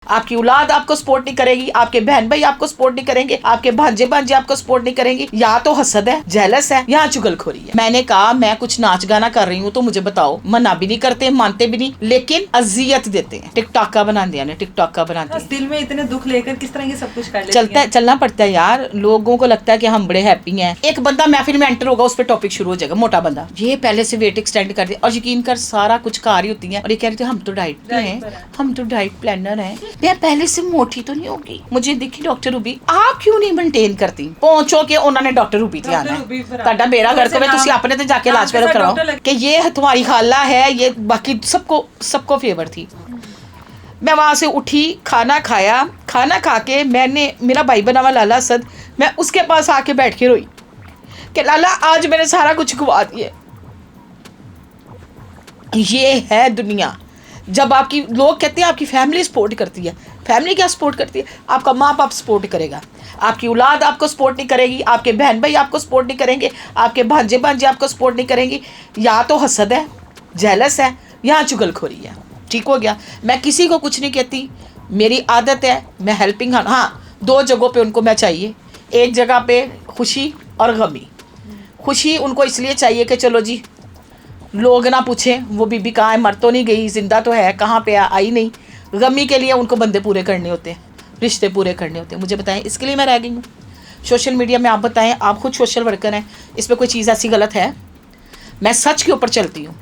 आपकी औलाद आपको सपोर्ट नहीं करेगी, आपके बहन भाई आपको सपोर्ट नहीं करेंगे, आपके भांजे भांजे आपको सपोर्ट नहीं करेंगी। या तो हसद है, जेलस है, या चुगलखोरी है। मैंने कहा मैं कुछ नाच गाना कर रही हूँ तो मुझे बताओ। मना भी नहीं करते, मानते भी नहीं, लेकिन अजियत देते हैं। टिकटॉक का बना दिया, टिकटॉक का बना दिया। दिल में इतने दुख लेकर किस तरह ये सब कुछ कर लेती चलता है, चलना पड़ता है यार। लोगों को लगता है कि हम बड़े हैप्पी हैं। एक बंदा महफिल में एंटर होगा, उस पर टॉपिक शुरू हो जाएगा, मोटा बंदा, ये पहले से वेट एक्सटेंड कर दिया और यकीन कर सारा कुछ कार ही होती है। और ये कह रही थी हम तो डाइट पे हैं, हम तो डाइट प्लानर हैं, मैं पहले से मोटी तो नहीं होगी। मुझे देखी डॉक्टर रूबी, आप क्यों नहीं मेंटेन करती? पहुंचो के उन्होंने डॉक्टर रूबी थे आना है, ਤੁਹਾਡਾ बेड़ा गर्क होवे, ਤੁਸੀਂ अपने ते जाके इलाज करवाओ कि ये तुम्हारी खाला है। ये बाकी सबको फेवर थी। मैं वहां से उठी, खाना खाया, खाना खा के मैंने, मेरा भाई बना हुआ लाला असद, मैं उसके पास आके बैठ के रोई कि लाला आज मैंने सारा कुछ गवा दिया। ये है दुनिया। जब आपकी लोग कहते हैं आपकी फैमिली सपोर्ट करती है, फैमिली क्या सपोर्ट करती है? आपका माँ बाप सपोर्ट करेगा, आपकी औलाद आपको सपोर्ट नहीं करेगी, आपके बहन भाई आपको सपोर्ट नहीं करेंगे, आपके भांजे भांजे आपको सपोर्ट नहीं करेंगी। या तो हसद है, जेलस है, या चुगलखोरी है। ठीक हो गया। मैं किसी को कुछ नहीं कहती, मेरी आदत है, मैं हेल्पिंग। हाँ, दो जगहों पे उनको मैं चाहिए। एक जगह पे खुशी और गमी। खुशी उनको इसलिए चाहिए कि चलो जी लोग ना पूछें वो बीबी कहाँ है, मर तो नहीं गई, जिंदा तो है, कहाँ पे आई नहीं। गमी के लिए उनको बंदे पूरे करने होते हैं, रिश्ते पूरे करने होते हैं। मुझे बताएं इसके लिए मैं रह गई हूँ सोशल मीडिया में। आप बताएं, आप खुद सोशल वर्कर हैं, इसमें कोई चीज़ ऐसी गलत है? मैं सच के ऊपर चलती हूँ।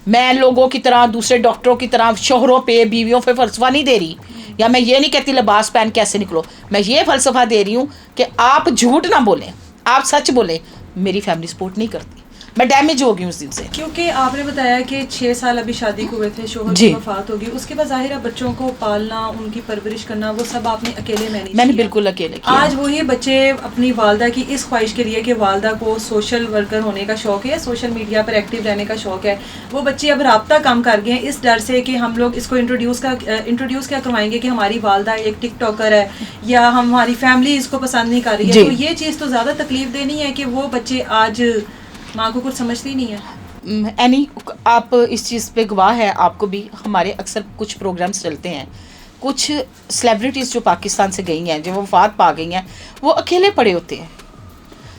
मैं लोगों की तरह, दूसरे डॉक्टरों की तरह शोहरों पे, बीवियों पे फ़लसफ़ा नहीं दे रही, या मैं ये नहीं कहती लिबास पहन कैसे निकलो। मैं ये फ़लसफ़ा दे रही हूँ कि आप झूठ ना बोलें, आप सच बोलें। मेरी फैमिली सपोर्ट नहीं करती, मैं डैमेज हो गई उस दिन से। क्योंकि आपने बताया कि 6 साल अभी शादी को हुए थे, शोहर की वफात होगी, उसके बाद जाहिर है बच्चों को पालना, उनकी परवरिश करना, वो सब आपने अकेले मैंने बिल्कुल अकेले किया। आज वही बच्चे अपनी वालदा की इस ख्वाहिश के लिए कि वालदा को सोशल वर्कर होने का शौक है, सोशल मीडिया पर एक्टिव रहने का शौक है, वो बच्चे अब राब्ता कम कर गए हैं इस डर से कि हम लोग इसको इंट्रोड्यूस क्या करवाएंगे कि हमारी वालदा एक टिकटॉकर है या हमारी फैमिली इसको पसंद नहीं कर रही है। तो ये चीज़ तो ज़्यादा तकलीफ देनी है कि वो बच्चे आज माँ को कुछ समझती नहीं है। एनी आप इस चीज़ पे गवाह है, आपको भी। हमारे अक्सर कुछ प्रोग्राम्स चलते हैं, कुछ सेलिब्रिटीज़ जो पाकिस्तान से गई हैं, जो वफात पा गई हैं, वो अकेले पड़े होते हैं,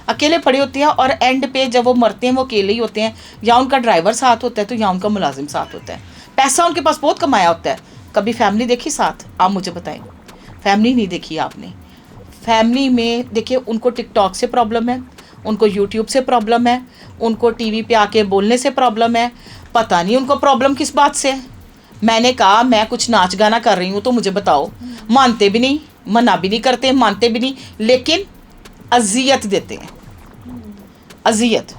अकेले पड़े होते हैं। और एंड पे जब वो मरते हैं वो अकेले ही होते हैं, या उनका ड्राइवर साथ होता है तो या उनका मुलाजिम साथ होता है। पैसा उनके पास बहुत कमाया होता है। कभी फैमिली देखी साथ? आप मुझे बताएं, फैमिली नहीं देखी आपने। फैमिली में देखिए, उनको टिकटॉक से प्रॉब्लम है, उनको यूट्यूब से प्रॉब्लम है, उनको टीवी पे आके बोलने से प्रॉब्लम है, पता नहीं उनको प्रॉब्लम किस बात से है। मैंने कहा मैं कुछ नाच गाना कर रही हूँ तो मुझे बताओ। मानते भी नहीं, मना भी नहीं करते, मानते भी नहीं, लेकिन अजियत देते हैं। अजियत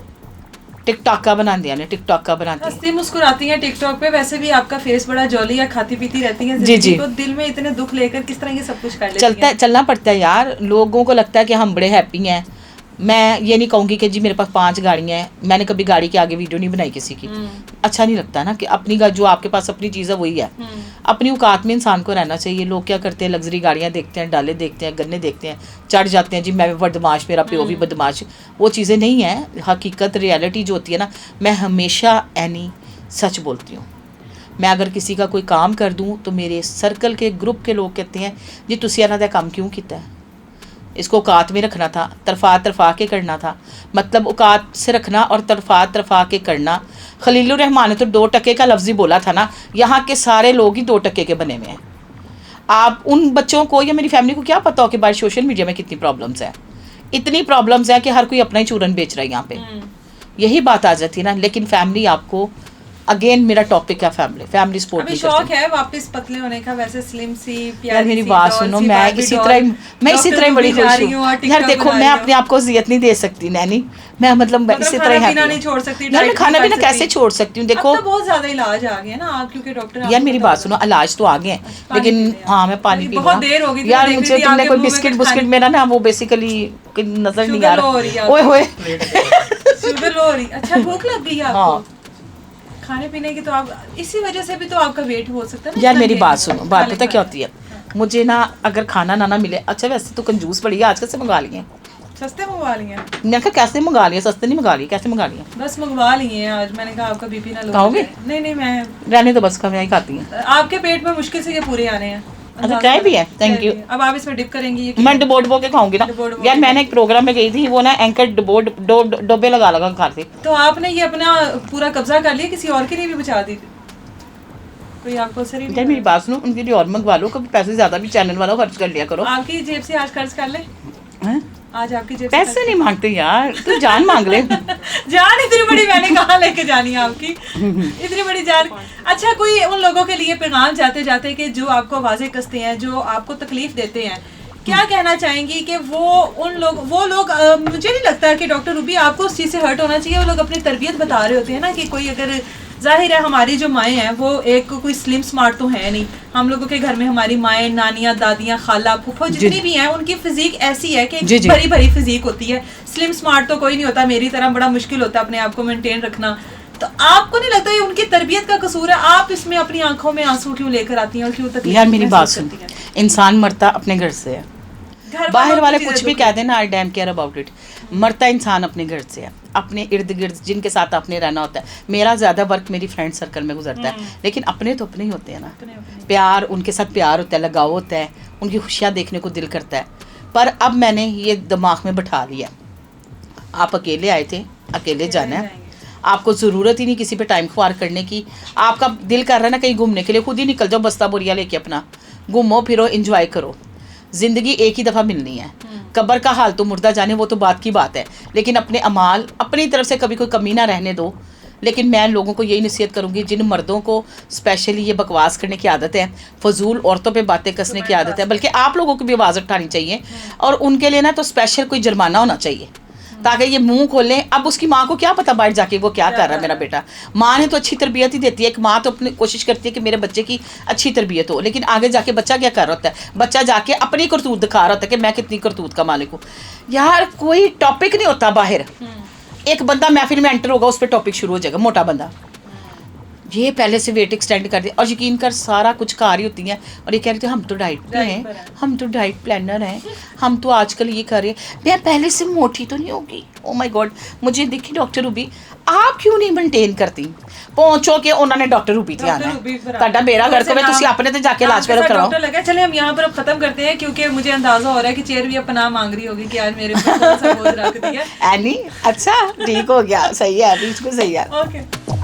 टिकटॉक का बना दिया ने, टिकटॉक का बना दिया। हंसती मुस्कुराती हैं टिकटॉक पे, वैसे भी आपका फेस बड़ा जॉली है, खाती पीती रहती हैं जी जी। तो दिल में इतने दुख लेकर किस तरह ये सब कुछ कर लेती चलता है, चलना पड़ता है यार। लोगों को लगता है कि हम बड़े हैप्पी हैं। मैं ये नहीं कहूँगी कि जी मेरे पास 5 गाड़ियाँ हैं, मैंने कभी गाड़ी के आगे वीडियो नहीं बनाई किसी की। अच्छा नहीं लगता ना कि अपनी जो आपके पास अपनी चीज़ है वही है। अपनी औकात में इंसान को रहना चाहिए। लोग क्या करते हैं, लग्जरी गाड़ियाँ देखते हैं, डाले देखते हैं, गन्ने देखते हैं, चढ़ जाते हैं जी मैं बदमाश, मेरा प्यो भी बदमाश। वो चीज़ें नहीं हैं। हकीकत रियलिटी जो होती है ना, मैं हमेशा एनी सच बोलती हूँ। मैं अगर किसी का कोई काम कर दूँ तो मेरे सर्कल के ग्रुप के लोग कहते हैं जी तुसी इन्हां दा काम क्यों किया है, इसको औकात में रखना था, तरफा के करना था। मतलब औकात से रखना और तरफा के करना। खलीलुर रहमान ने तो 2 टके का लफ्ज़ ही बोला था ना। यहाँ के सारे लोग ही 2 टके के बने हुए हैं। आप उन बच्चों को या मेरी फैमिली को क्या पता हो कि बाहर सोशल मीडिया में कितनी प्रॉब्लम्स हैं। इतनी प्रॉब्लम्स हैं कि हर कोई अपना ही चूरन बेच रहा है यहाँ पे। यही बात आ जाती है ना। लेकिन फैमिली आपको, अगेन मेरा टॉपिक है फैमिली सपोर्ट नहीं शौक है वापस पतले होने का, वैसे स्लिम सी प्यारी। यार मेरी बात सुनो, मैं इसी तरह बड़ी खुश हूँ यार। देखो मैं अपने आप को अजियत नहीं दे सकती नैनी, मैं मतलब इसी तरह नहीं छोड़ सकती यार। मैं खाना पीना कैसे छोड़ सकती हूँ? देखो बहुत ज्यादा इलाज आ गया ना, क्योंकि डॉक्टर यार मेरी बात सुनो, इलाज तो आ गए हैं, लेकिन हाँ मैं पानी पी बहुत देर हो गई यार। मुझे तुमने कोई बिस्किट मेरा ना वो बेसिकली नजर नहीं आ रहा। ओए होए शुगर लो रही। अच्छा भूख लग गई आपको? खाने पीने की तो आप इसी वजह से भी तो आपका वेट हो सकता है यार। मेरी बात सुनो, बात पता क्या होती है, मुझे ना अगर खाना ना मिले, अच्छा वैसे तो कंजूस पड़ी है, आज कैसे मंगा लिए? सस्ते मंगवा लिए। मैं कहा कैसे मंगा लिए, सस्ते नहीं मंगा लिए, कैसे मंगा लिए? बस मंगवा लिए हैं आज। मैंने कहा आपका बीपी ना लो। खाओगे? नहीं मैं रहने तो बस का मैं ही खाती हूँ। आपके पेट में मुश्किल से ये पूरे आने हैं। अच्छा चाय भी है, थैंक यू। अब आप इसमें डिप करेंगी ये मैं डबो के खाऊंगी ना यार। मैंने एक प्रोग्राम में गई थी, वो ना एंकर डब्बे लगा लगा खा रही। तो आपने ये अपना पूरा कब्जा कर लिया, किसी और के लिए भी बचा दी? कोई आपको असर ही नहीं? मेरी बात सुनो, उनके लिए और मंगवा लो, कभी पैसे ज्यादा भी चैनल वाला खर्च कर लिया करो। आपकी जेब से आज खर्च कर ले। हैं? आज आपकी जेब पैसे नहीं मांगते यार, तू जान मांग ले। जान इतनी बड़ी मैंने कहाँ लेके जानी है आपकी, इतनी बड़ी जान। अच्छा, कोई उन लोगों के लिए पैगाम जाते जाते कि जो आपको आवाजें कसते हैं, जो आपको तकलीफ देते हैं, क्या कहना चाहेंगी कि वो लोग मुझे नहीं लगता कि डॉक्टर रूबी आपको उस चीज़ से हर्ट होना चाहिए। वो लोग अपनी तरबियत बता रहे होते हैं ना कि कोई अगर, जाहिर है हमारी जो माएँ हैं वो एक कोई स्लिम स्मार्ट तो है नहीं। हम लोगों के घर में हमारी माएँ, नानियाँ, दादियाँ, खाला, फूफो जितनी भी हैं, उनकी फिजिक ऐसी है कि भरी भरी फिजिक होती है। स्लिम स्मार्ट तो कोई नहीं होता, मेरी तरह बड़ा मुश्किल होता है अपने आप को मेंटेन रखना। तो आपको नहीं लगता ये उनकी तरबियत का कसूर है? आप इसमें अपनी आंखों में आंसू क्यों लेकर आती हैं और क्यों तकलीफ? यार मेरी बात सुन, इंसान मरता अपने घर से है, बाहर वाले कुछ भी कह देना, आई डैम केयर अबाउट इट। मरता इंसान अपने घर से है, अपने इर्द गिर्द जिनके साथ आपने रहना होता है। मेरा ज़्यादा वर्क मेरी फ्रेंड सर्कल में गुजरता है, लेकिन अपने तो अपने ही होते हैं ना। प्यार, उनके साथ प्यार होता है, लगाव होता है, उनकी खुशियाँ देखने को दिल करता है। पर अब मैंने ये दिमाग में बैठा लिया, आप अकेले आए थे, अकेले जाना है, आपको ज़रूरत ही नहीं किसी पे टाइम ख्वार करने की। आपका दिल कर रहा है ना कहीं घूमने के लिए, खुद ही निकल जाओ बस्ता बोरिया लेके अपना, घूमो फिरो, एंजॉय करो। ज़िंदगी एक ही दफ़ा मिलनी है, कब्र का हाल तो मुर्दा जाने, वो तो बात की बात है, लेकिन अपने अमाल, अपनी तरफ से कभी कोई कमी ना रहने दो। लेकिन मैं लोगों को यही नसीहत करूँगी, जिन मर्दों को स्पेशली ये बकवास करने की आदत है, फजूल औरतों पे बातें कसने की आदत है, बल्कि आप लोगों को भी आवाज़ उठानी चाहिए, और उनके लिए ना तो स्पेशल कोई जुर्माना होना चाहिए ताकि ये मुंह खोलें। अब उसकी माँ को क्या पता बाहर जाके वो क्या कर रहा है मेरा बेटा। माँ ने तो अच्छी तरबियत ही देती है, एक माँ तो अपनी कोशिश करती है कि मेरे बच्चे की अच्छी तरबियत हो, लेकिन आगे जाके बच्चा क्या कर रहा होता है? बच्चा जाके अपनी करतूत दिखा रहा होता है कि मैं कितनी करतूत का मालिक हूँ। यार कोई टॉपिक नहीं होता बाहर, एक बंदा महफिल में एंटर होगा, उस पर टॉपिक शुरू हो जाएगा, मोटा बंदा ये पहले से वेट एक्सटेंड कर दिया, और यकीन कर सारा कुछ खा रही होती हैं, और ये कह रही थी हम तो डाइट पे हैं, हम तो डाइट प्लानर हैं, हम तो आजकल ये कर रहे हैं, मैं पहले से मोटी तो नहीं होगी। ओ माय गॉड, मुझे देखी डॉक्टर रूबी, आप क्यों नहीं मेंटेन करती? पहुंचो के उन्होंने डॉक्टर रूबी थे आना है, मेरा घर को मैं तुसी अपने ते जाके इलाज करवाओ। लगा चले हम यहाँ पर खत्म करते हैं, क्योंकि मुझे अंदाजा हो रहा है कि चेयर भी अब पनाह मांग रही होगी कि आज मेरे ऊपर थोड़ा सा बोझ रख दिया। एनी अच्छा ठीक हो गया, सही है, बिल्कुल सही है। ओके।